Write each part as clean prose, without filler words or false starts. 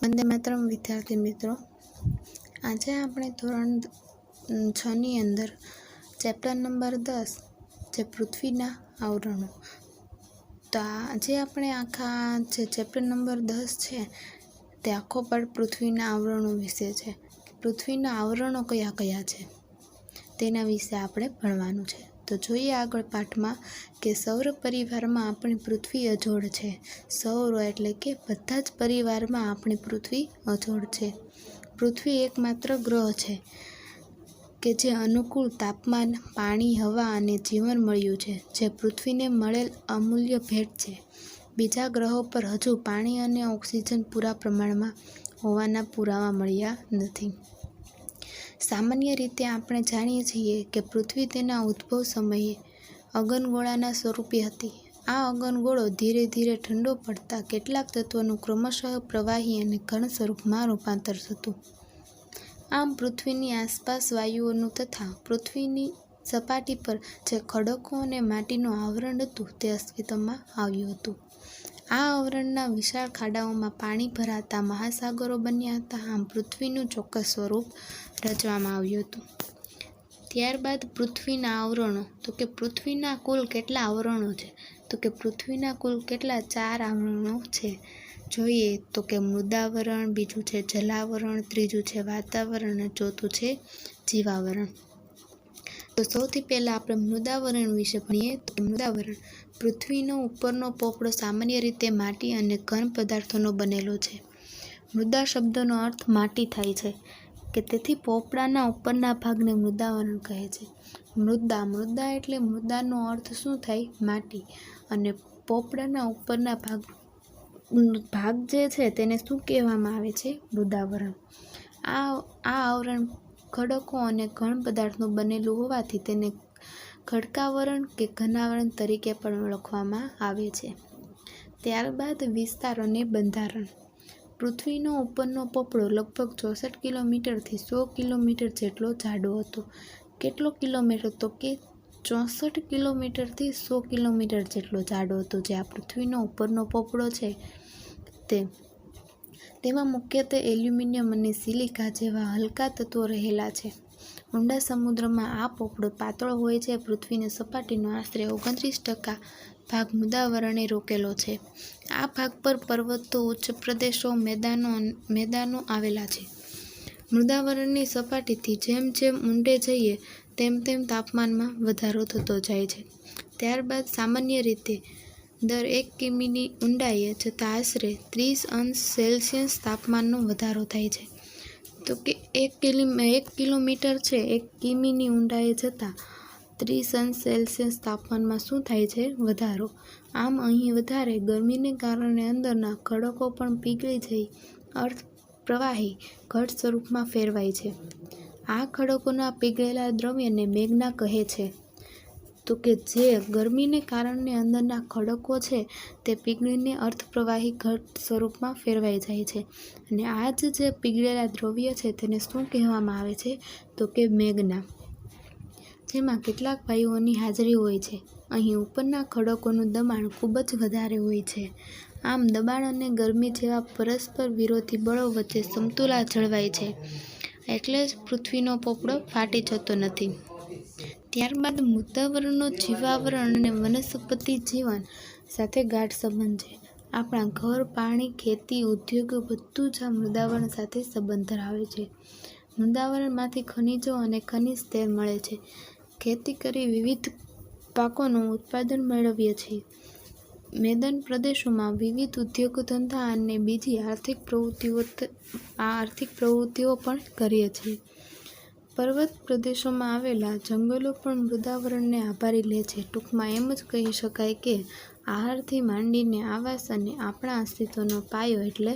વંદે માતરમ વિદ્યાર્થી મિત્રો, આજે આપણે ધોરણ 6ની અંદર ચેપ્ટર નંબર 10 જે પૃથ્વીના આવરણો. તો આજે આપણે આખા જે ચેપ્ટર નંબર 10 છે તે આખો પાઠ પૃથ્વીના આવરણો વિશે છે. પૃથ્વીના આવરણો કયા કયા છે તેના વિશે આપણે ભણવાનું છે. તો જોઈએ આગળ પાઠમાં કે સૌર પરિવારમાં આપણી પૃથ્વી અજોડ છે. સૌર એટલે કે બધા જ પરિવારમાં આપણી પૃથ્વી અજોડ છે. પૃથ્વી એકમાત્ર ગ્રહ છે કે જે અનુકૂળ તાપમાન, પાણી, હવા અને જીવન મળ્યું છે, જે પૃથ્વીને મળેલ અમૂલ્ય ભેટ છે. બીજા ગ્રહો પર હજુ પાણી અને ઓક્સિજન પૂરા પ્રમાણમાં હોવાના પુરાવા મળ્યા નથી. સામાન્ય રીતે આપણે જાણીએ છીએ કે પૃથ્વી તેના ઉદ્ભવ સમયે અગનગોળાના સ્વરૂપે હતી. આ અગનગોળો ધીરે ધીરે ઠંડો પડતા કેટલાક તત્વોનું ક્રમશઃ પ્રવાહી અને ઘન સ્વરૂપમાં રૂપાંતર થતું. આમ પૃથ્વીની આસપાસ વાયુઓનું તથા પૃથ્વીની સપાટી પર જે ખડકો અને માટીનું આવરણ હતું તે અસ્તિત્વમાં આવ્યું હતું. આ આવરણના વિશાળ ખાડાઓમાં પાણી ભરાતા મહાસાગરો બન્યા હતા. આમ પૃથ્વીનું ચોક્કસ સ્વરૂપ રચવામાં આવ્યું હતું. ત્યારબાદ પૃથ્વીના આવરણો. તો કે પૃથ્વીના કુલ કેટલા આવરણો છે? તો કે પૃથ્વીના કુલ કેટલા 4 આવરણો છે જોઈએ તો કે મૃદાવરણ, બીજું છે જલાવરણ, ત્રીજું છે વાતાવરણ અને ચોથું છે જીવાવરણ. તો સૌથી પહેલા આપણે મૃદાવરણ વિશે ભણીએ. તો મૃદાવરણ પૃથ્વીનો ઉપરનો પોપડો સામાન્ય રીતે માટી અને ઘન પદાર્થોનો બનેલો છે. મૃદા શબ્દનો અર્થ માટી થાય છે કે તેથી પોપડાના ઉપરના ભાગને મૃદાવરણ કહે છે. મૃદા એટલે મૃદાનો અર્થ શું થાય? માટી. અને પોપડાના ઉપરના ભાગ જે છે તેને શું કહેવામાં આવે છે? મૃદાવરણ. આ આવરણ ખડકો અને ઘન પદાર્થનું બનેલું હોવાથી તેને ખડકાવરણ કે ઘનાવરણ તરીકે પણ ઓળખવામાં આવે છે. ત્યારબાદ વિસ્તાર અને બંધારણ. પૃથ્વીનો ઉપરનો પોપડો લગભગ 64 કિલોમીટરથી 100 કિલોમીટર જેટલો જાડો હતો. કેટલો કિલોમીટર? તો કે 64 કિલોમીટરથી 100 કિલોમીટર જેટલો જાડો હતો. જે આ પૃથ્વીનો ઉપરનો પોપડો છે તેમાં મુખ્યત્વે એલ્યુમિનિયમ અને સિલિકા જેવા હલકા તત્વો રહેલા છે. ઊંડા સમુદ્રમાં આ પોપડો પાતળો હોય છે. પૃથ્વીની સપાટીનો આશરે 29% ભાગ મૃદાવરણે રોકેલો છે. આ ભાગ પર પર્વતો, ઉચ્ચ પ્રદેશો, મેદાનો આવેલા છે. મૃદાવરણની સપાટીથી જેમ જેમ ઊંડે જઈએ તેમ તેમ તાપમાનમાં વધારો થતો જાય છે. ત્યારબાદ સામાન્ય રીતે દર 1 કિમીની ઊંડાઈએ જતાં આશરે 30°C તાપમાનનો વધારો થાય છે. તો કે 1 કિલોમીટર છે 1 કિમીની ઊંડાઈએ જતાં 30°C તાપમાનમાં શું થાય છે? વધારો. આમ અહીં વધારે ગરમીને કારણે અંદરના ખડકો પણ પીગળી જઈ અર્ધ પ્રવાહી ઘટ સ્વરૂપમાં ફેરવાય છે. આ ખડકોના પીગળેલા દ્રવ્યને મેગ્ના કહે છે. તો કે જે ગરમીને કારણે અંદરના ખડકો છે તે પીગળીને અર્ધપ્રવાહી ઘટ સ્વરૂપમાં ફેરવાઈ જાય છે. અને આ જે પીગળેલા દ્રવ્ય છે તેને શું કહેવામાં આવે છે? તો કે મેગ્ના. જેમાં કેટલાક વાયુઓની હાજરી હોય છે. અહીં ઉપરના ખડકોનું દબાણ ખૂબ જ વધારે હોય છે. આમ દબાણ અને ગરમી જેવા પરસ્પર વિરોધી બળો વચ્ચે સમતુલા જળવાય છે. એટલે જ પૃથ્વીનો પોપડો ફાટી જતો નથી. ત્યારબાદ મૃદાવરણનો જીવાવરણ અને વનસ્પતિ જીવન સાથે ગાઢ સંબંધ છે. આપણા ઘર, પાણી, ખેતી, ઉદ્યોગો બધું જ આ મૃદાવરણ સાથે સંબંધ ધરાવે છે. મૃદાવરણમાંથી ખનિજો અને ખનિજ તેલ મળે છે. ખેતી કરી વિવિધ પાકોનું ઉત્પાદન મેળવીએ છીએ. મેદાન પ્રદેશોમાં વિવિધ ઉદ્યોગો ધંધા અને બીજી આર્થિક પ્રવૃત્તિઓ પણ કરીએ છીએ. પર્વત પ્રદેશોમાં આવેલા જંગલો પણ મૃદાવરણને આભારી લે છે. ટૂંકમાં એમ જ કહી શકાય કે આહારથી માંડીને આવાસ અને આપણા અસ્તિત્વનો પાયો એટલે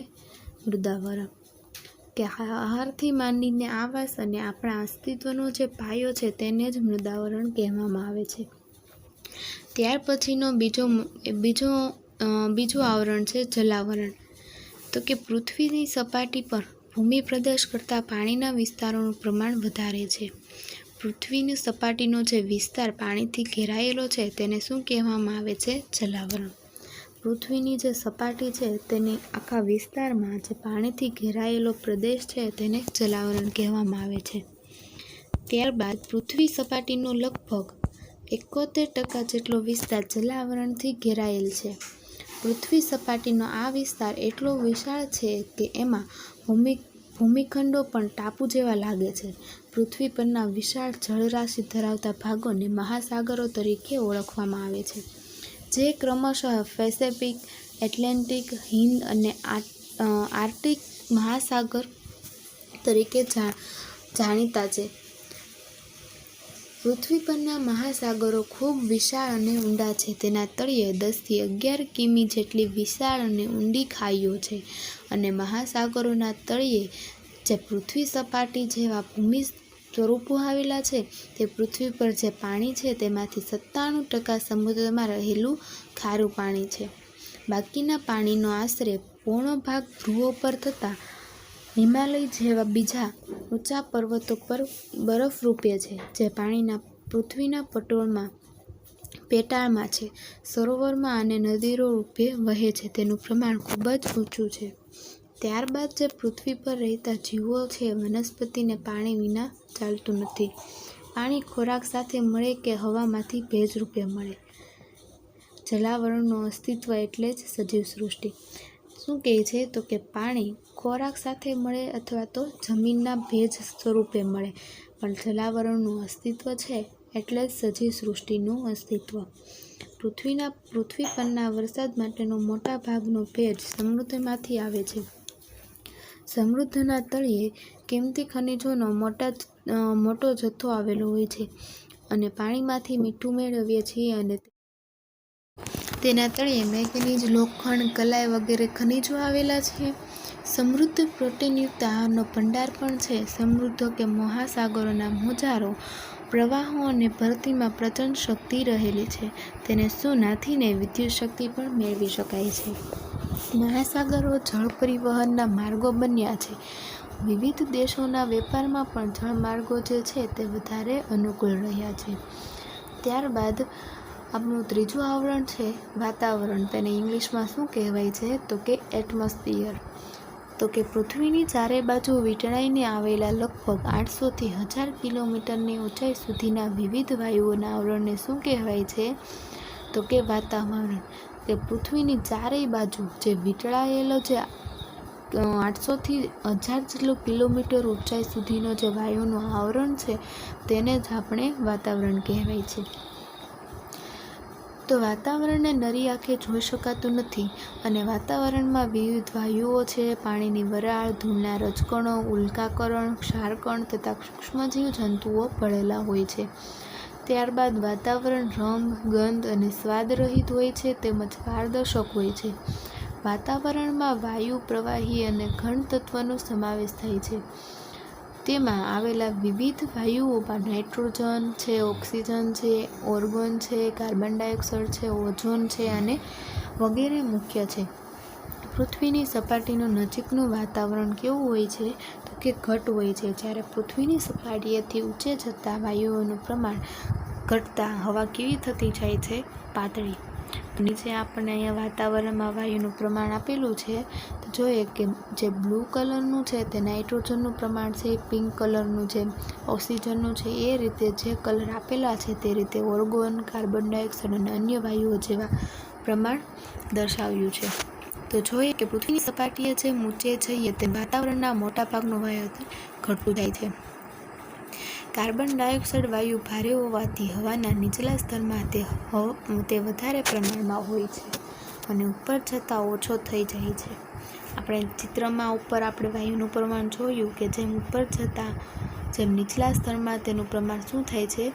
મૃદાવરણ. કે આહારથી માંડીને આવાસ અને આપણા અસ્તિત્વનો જે પાયો છે તેને જ મૃદાવરણ કહેવામાં આવે છે. ત્યાર પછીનો બીજો આવરણ છે જલાવરણ. તો કે પૃથ્વીની સપાટી પર ભૂમિ પ્રદેશ કરતાં પાણીના વિસ્તારોનું પ્રમાણ વધારે છે. પૃથ્વીની સપાટીનો જે વિસ્તાર પાણીથી ઘેરાયેલો છે તેને શું કહેવામાં આવે છે? જલાવરણ. પૃથ્વીની જે સપાટી છે તેની આખા વિસ્તારમાં જે પાણીથી ઘેરાયેલો પ્રદેશ છે તેને જલાવરણ કહેવામાં આવે છે. ત્યારબાદ પૃથ્વી સપાટીનો લગભગ 71% જેટલો વિસ્તાર જલાવરણથી ઘેરાયેલ છે. પૃથ્વી સપાટીનો આ વિસ્તાર એટલો વિશાળ છે કે એમાં ભૂમિખંડો પણ ટાપુ જેવા લાગે છે. પૃથ્વી પરના વિશાળ જળરાશિ ધરાવતા ભાગોને મહાસાગરો તરીકે ઓળખવામાં આવે છે, જે ક્રમશઃ પેસિફિક, એટલાન્ટિક, હિંદ અને આર્કટિક મહાસાગર તરીકે જાણીતા છે. પૃથ્વી પરના મહાસાગરો ખૂબ વિશાળ અને ઊંડા છે. તેના તળિયે 10 થી 11 કિમી જેટલી વિશાળ અને ઊંડી ખાઈઓ છે અને મહાસાગરોના તળિયે જે પૃથ્વી સપાટી જેવા ભૂમિ સ્વરૂપો આવેલા છે તે પૃથ્વી પર જે પાણી છે તેમાંથી 97% સમુદ્રમાં રહેલું ખારું પાણી છે. બાકીના પાણીનો આશરે પોણો ભાગ ધ્રુવો પર તથા હિમાલય જેવા બીજા ઊંચા પર્વતો પર બરફરૂપે છે, જે પાણીના પૃથ્વીના પેટાળમાં છે. સરોવરમાં અને નદીઓ રૂપે વહે છે. તેનું પ્રમાણ ખૂબ જ ઊંચું છે. ત્યારબાદ જે પૃથ્વી પર રહેતા જીવો છે, વનસ્પતિને પાણી વિના ચાલતું નથી. પાણી ખોરાક સાથે મળે કે હવામાંથી ભેજ રૂપે મળે. જલાવરણનું અસ્તિત્વ એટલે જ સજીવ સૃષ્ટિ. શું કહે છે તો કે પાણી ખોરાક સાથે મળે અથવા તો જમીનના ભેજ સ્વરૂપે મળે, પણ જલાવરણનું અસ્તિત્વ છે એટલે જ સજીવ સૃષ્ટિનું અસ્તિત્વ. પૃથ્વી પરના વરસાદ માટેનો મોટા ભાગનો ભેજ સમુદ્રમાંથી આવે છે. સમુદ્રના તળિયે કિંમતી ખનિજોનો મોટો જથ્થો આવેલો હોય છે અને પાણીમાંથી મીઠું મેળવીએ છીએ અને તેના તળિયે મેંગનીઝ, લોખંડ, કલાઈ વગેરે ખનિજો આવેલા છે. સમૃદ્ધ પ્રોટીનયુક્ત આહારનો ભંડાર પણ છે. સમુદ્ર કે મહાસાગરોના મોજાઓ, પ્રવાહો અને ભરતીમાં પ્રચંડ શક્તિ રહેલી છે. તેને નાથીને વિદ્યુત શક્તિ પણ મેળવી શકાય છે. મહાસાગરો જળ પરિવહનના માર્ગો બન્યા છે. વિવિધ દેશોના વેપારમાં પણ જળમાર્ગો જે છે તે વધારે અનુકૂળ રહ્યા છે. ત્યારબાદ આપણું ત્રીજું આવરણ છે વાતાવરણ. તેને ઇંગ્લિશમાં શું કહેવાય છે તો કે એટમોસ્ફિયર. તો કે પૃથ્વીની ચારે બાજુ વીંટળાઈને આવેલા લગભગ 800 થી 1000 કિલોમીટરની ઊંચાઈ સુધીના વિવિધ વાયુઓના આવરણને શું કહેવાય છે તો કે વાતાવરણ. કે પૃથ્વીની ચારેય બાજુ જે વીંટળાયેલો જે 800 થી 1000 જેટલો કિલોમીટર ઊંચાઈ સુધીનો જે વાયુનું આવરણ છે તેને જ આપણે વાતાવરણ કહેવાય છે. તો વાતાવરણને નરી આંખે જોઈ શકાતું નથી અને વાતાવરણમાં વિવિધ વાયુઓ છે, પાણીની વરાળ, ધૂળના રજકણો, ઉલ્કાકણ, ક્ષારકણ તથા સૂક્ષ્મજીવ જંતુઓ ભળેલા હોય છે. ત્યારબાદ વાતાવરણ રંગ, ગંધ અને સ્વાદ રહિત હોય છે તેમજ પારદર્શક હોય છે. વાતાવરણમાં વાયુ, પ્રવાહી અને ઘન તત્વનો સમાવેશ થાય છે. તેમાં આવેલા વિવિધ વાયુઓમાં નાઇટ્રોજન છે, ઓક્સિજન છે, ઓર્ગન છે, કાર્બન ડાયોક્સાઇડ છે, ઓઝોન છે અને વગેરે મુખ્ય છે. પૃથ્વીની સપાટીનું નજીકનું વાતાવરણ કેવું હોય છે તો કે ઘટ હોય છે. જ્યારે પૃથ્વીની સપાટીએથી ઊંચે જતા વાયુઓનું પ્રમાણ ઘટતા હવા કેવી થતી જાય છે? પાતળી. નીચે આપણને અહીંયા વાતાવરણમાં વાયુનું પ્રમાણ આપેલું છે તો જોઈએ કે જે બ્લુ કલરનું છે તે નાઇટ્રોજનનું પ્રમાણ છે, પિંક કલરનું જે ઓક્સિજનનું છે, એ રીતે જે કલર આપેલા છે તે રીતે ઓર્ગન, કાર્બન ડાયોક્સાઇડ અને અન્ય વાયુઓ જેવા પ્રમાણ દર્શાવ્યું છે. તો જોઈએ કે પૃથ્વીની સપાટીએ જે ઊંચે જઈએ તે વાતાવરણના મોટા ભાગનું વાયુ ઘટતું જાય છે. કાર્બન ડાયોક્સાઇડ વાયુ ભારે હોવાથી હવાના નીચલા સ્તરમાં તે વધારે પ્રમાણમાં હોય છે અને ઉપર જતાં ઓછો થઈ જાય છે. આપણે ચિત્રમાં ઉપર આપણે વાયુનું પ્રમાણ જોયું કે જેમ ઉપર જતાં જેમ નીચલા સ્તરમાં તેનું પ્રમાણ શું થાય છે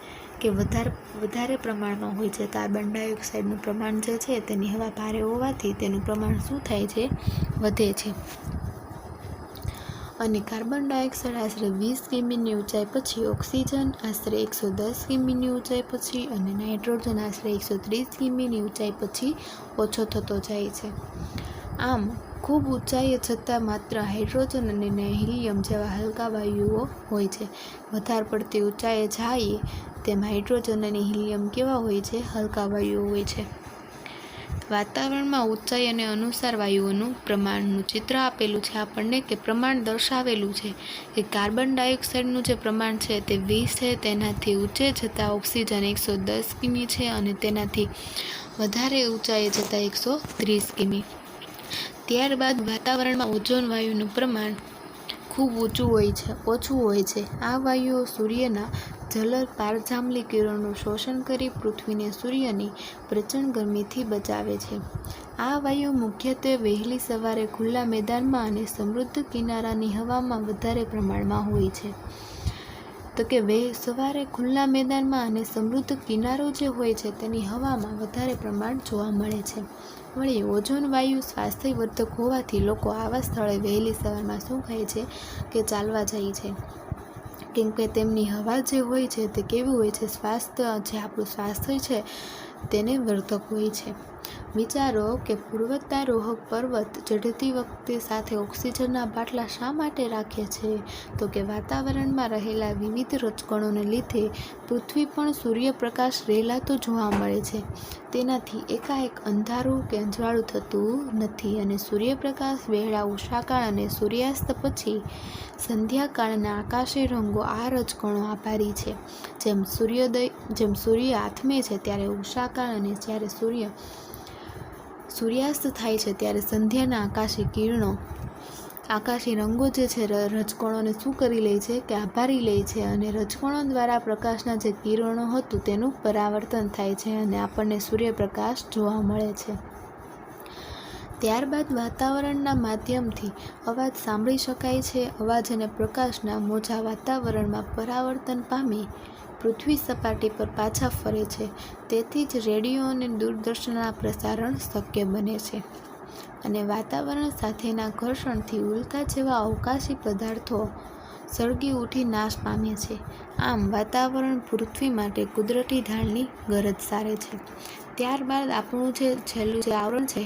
કે વધારે પ્રમાણમાં હોય છે. કાર્બન ડાયોક્સાઇડનું પ્રમાણ જે છે તેની હવા ભારે હોવાથી તેનું પ્રમાણ શું થાય છે? વધે છે. અને કાર્બન ડાયોક્સાઇડ આશરે 20 કિમીની ઊંચાઈ પછી, ઓક્સિજન આશરે 110 કિમીની ઊંચાઈ પછી અને નાઇટ્રોજન આશરે 130 કિમીની ઊંચાઈ પછી ઓછો થતો જાય છે. આમ ખૂબ ઊંચાઈએ જતાં માત્ર હાઇડ્રોજન અને હિલિયમ જેવા હલકા વાયુઓ હોય છે. વધારે પડતી ઊંચાઈએ જઈએ તેમ હાઇડ્રોજન અને હિલિયમ કેવા હોય છે? હલકા વાયુઓ હોય છે. વાતાવરણમાં ઊંચાઈ અને અનુસાર વાયુઓનું પ્રમાણનું ચિત્ર આપેલું છે આપણને, કે પ્રમાણ દર્શાવેલું છે કે કાર્બન ડાયોક્સાઇડનું જે પ્રમાણ છે તે 20 છે, તેનાથી ઊંચે જતાં ઓક્સિજન 110 કિમી છે અને તેનાથી વધારે ઊંચાઈએ જતાં 130 કિમી. ત્યારબાદ વાતાવરણમાં ઓઝોન વાયુનું પ્રમાણ ખૂબ ઓછું હોય છે. આ વાયુઓ સૂર્યના ઝલર પારજાંબલી કિરણોનું શોષણ કરી પૃથ્વીને સૂર્યની પ્રચંડ ગરમીથી બચાવે છે. આ વાયુ મુખ્યત્વે વહેલી સવારે ખુલ્લા મેદાનમાં અને સમૃદ્ધ કિનારાની હવામાં વધારે પ્રમાણમાં હોય છે. તો કે સવારે ખુલ્લા મેદાનમાં અને સમૃદ્ધ કિનારો જે હોય છે તેની હવામાં વધારે પ્રમાણ જોવા મળે છે. વળી ઓઝોન વાયુ સ્વાસ્થ્યવર્ધક હોવાથી લોકો આવા સ્થળે વહેલી સવારમાં શું ખાય છે કે ચાલવા જાય છે, કેમ કે તેમની હવા જે હોય છે તે કેવી હોય છે, આપણું સ્વાસ્થ્ય છે તેને વર્ધક હોય છે. વિચારો કે પર્વતારોહક પર્વત ચઢતી વખતે સાથે ઓક્સિજનના બાટલા શા માટે રાખે છે? તો કે વાતાવરણમાં રહેલા વિવિધ રજકણોને લીધે પૃથ્વી પણ સૂર્યપ્રકાશ રેલાતો જોવા મળે છે. તેનાથી એકાએક અંધારું કે અજવાળું થતું નથી અને સૂર્યપ્રકાશ વહેલા ઉષાકાળ અને સૂર્યાસ્ત પછી સંધ્યાકાળના આકાશી રંગો આ રજકણો આભારી છે. જેમ સૂર્ય આથમે છે ત્યારે ઉષાકાળ અને જ્યારે સૂર્યાસ્ત થાય છે ત્યારે સંધ્યાના આકાશી રંગો જે છે રજકણોને શું કરી લે છે કે આભારી લે છે અને રજકણો દ્વારા પ્રકાશના જે કિરણો હતું તેનું પરાવર્તન થાય છે અને આપણને સૂર્યપ્રકાશ જોવા મળે છે. ત્યારબાદ વાતાવરણના માધ્યમથી અવાજ સાંભળી શકાય છે. અવાજ અને પ્રકાશના મોજા વાતાવરણમાં પરાવર્તન પામી પૃથ્વી સપાટી પર પાછા ફરે છે. તેથી જ રેડિયો અને દૂરદર્શનના પ્રસારણ શક્ય બને છે અને વાતાવરણ સાથેના ઘર્ષણથી ઉલ્કા જેવા અવકાશી પદાર્થો સળગી ઉઠી નાશ પામે છે. આમ વાતાવરણ પૃથ્વી માટે કુદરતી ઢાળની ગરજ સારે છે. ત્યારબાદ આપણું જે છેલ્લું જે આવરણ છે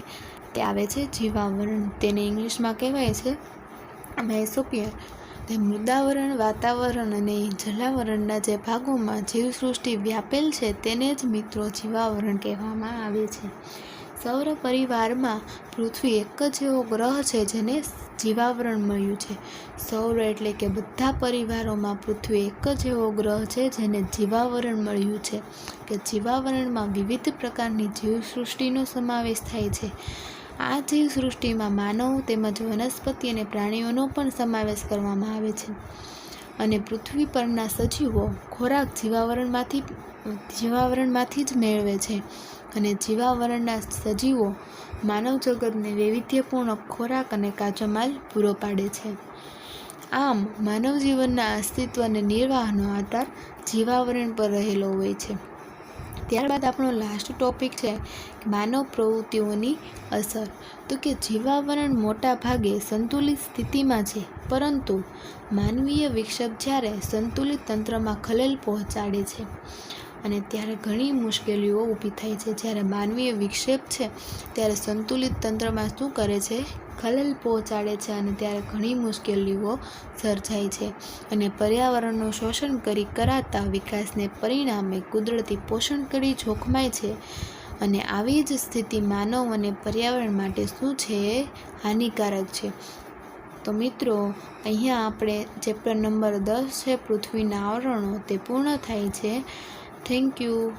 તે આવે છે જીવાવરણ. તેને ઇંગ્લિશમાં કહેવાય છે મેસોસ્ફિયર. તે મૃદાવરણ, વાતાવરણ અને જલાવરણના જે ભાગોમાં જીવસૃષ્ટિ વ્યાપેલ છે તેને જ મિત્રો જીવાવરણ કહેવામાં આવે છે. સૌર પરિવારમાં પૃથ્વી એક જ એવો ગ્રહ છે જેને જીવાવરણ મળ્યું છે. સૌર એટલે કે બધા પરિવારોમાં પૃથ્વી એક જ એવો ગ્રહ છે જેને જીવાવરણ મળ્યું છે, કે જીવાવરણમાં વિવિધ પ્રકારની જીવસૃષ્ટિનો સમાવેશ થાય છે. આ જીવસૃષ્ટિમાં માનવ તેમજ વનસ્પતિ અને પ્રાણીઓનો પણ સમાવેશ કરવામાં આવે છે અને પૃથ્વી પરના સજીવો ખોરાક જીવાવરણમાંથી જ મેળવે છે અને જીવાવરણના સજીવો માનવ જગતને વૈવિધ્યપૂર્ણ ખોરાક અને કાચો માલ પૂરો પાડે છે. આમ માનવ જીવનના અસ્તિત્વ અને નિર્વાહનો આધાર જીવાવરણ પર રહેલો હોય છે. ત્યારબાદ આપણો લાસ્ટ ટોપિક છે માનવ પ્રવૃત્તિઓની અસર. તો કે જીવાવરણ મોટા ભાગે સંતુલિત સ્થિતિમાં છે, પરંતુ માનવીય વિક્ષેપ જ્યારે સંતુલિત તંત્રમાં ખલેલ પહોંચાડે છે અને ત્યારે ઘણી મુશ્કેલીઓ ઊભી થાય છે. જ્યારે માનવીય વિક્ષેપ છે ત્યારે સંતુલિત તંત્રમાં શું કરે છે? ખલેલ પહોંચાડે છે અને ત્યારે ઘણી મુશ્કેલીઓ સર્જાય છે અને પર્યાવરણનું શોષણ કરાતા વિકાસને પરિણામે કુદરતી પોષણ કરી જોખમાય છે અને આવી જ સ્થિતિ માનવ અને પર્યાવરણ માટે શું છે? હાનિકારક છે. તો મિત્રો, અહીંયા આપણે ચેપ્ટર નંબર 10 છે પૃથ્વીના આવરણો તે પૂર્ણ થાય છે. Thank you.